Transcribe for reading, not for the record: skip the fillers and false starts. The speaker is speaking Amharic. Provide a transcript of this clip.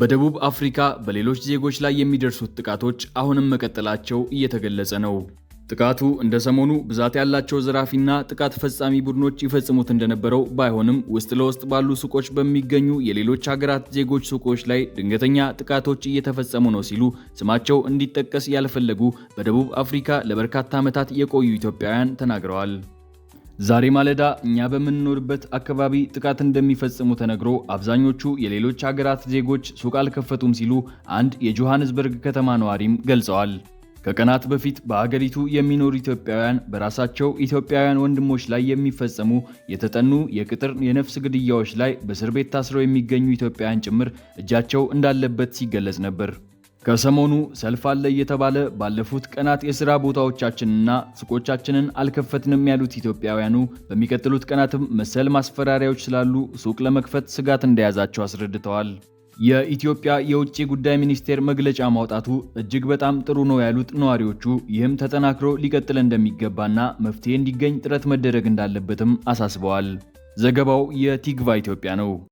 በደቡብ አፍሪካ በሌሎች ዜጎች ላይ የሚደርሱት ጥቃቶች አሁንም መቀጠላቸው እየተገለጸ ነው። ጥቃቱ እንደ ሰሞኑ ብዛት ያላቸው ዘራፊና ጥቃት ፈጻሚ ቡድኖች ይፈጽሙት እንደነበረው ባይሆንም ውስጥ ለውስጥ ባሉ ሱቆች በሚገኙ የሌሎች ሀገራት ዜጎች ሱቆች ላይ ድንገተኛ ጥቃቶች እየተፈጸሙ ነው ሲሉ ስማቸው እንዲጠቀስ ያልፈለጉ በደቡብ አፍሪካ ለበርካታ ዓመታት የቆዩ ኢትዮጵያውያን ተናግረዋል። ዛሬ ማለዳ እኛ በምንኖርበት አካባቢ ጥቃት እንደሚፈጽሙ ተነግሮ አብዛኞቹ የሌሎች ሀገራት ዜጎች ሱቅ አልከፈቱም ሲሉ አንድ የጆሃንስበርግ ከተማ ነዋሪም ገልጸዋል። ከቀናት በፊት በአገሪቱ የሚኖሩ ኢትዮጵያውያን በራሳቸው ኢትዮጵያውያን ወንድሞች ላይ የሚፈጸሙ የተጠኑ የቅጥር የነፍስ ግድያዎች ላይ በእስር ቤት ታስረው የሚገኙ ኢትዮጵያውያን ጭምር እጃቸው እንዳለበት ሲገለጽ ነበር። ከሰሞኑ ሰልፍ አለ እየተባለ ባለፉት ቀናት የሥራ ቦታዎቻችንና ሱቆቻችንን አልከፈትንም ያሉት ኢትዮጵያውያኑ በሚቀጥሉት ቀናትም መሰል ማስፈራሪያዎች ስላሉ ሱቅ ለመክፈት ስጋት እንደያዛቸው አስረድተዋል። የኢትዮጵያ የውጭ ጉዳይ ሚኒስቴር መግለጫ ማውጣቱ እጅግ በጣም ጥሩ ነው ያሉት ነዋሪዎቹ ይህም ተጠናክሮ ሊቀጥል እንደሚገባና መፍትሄ እንዲገኝ ጥረት መደረግ እንዳለበትም አሳስበዋል። ዘገባው የቲግቫ ኢትዮጵያ ነው።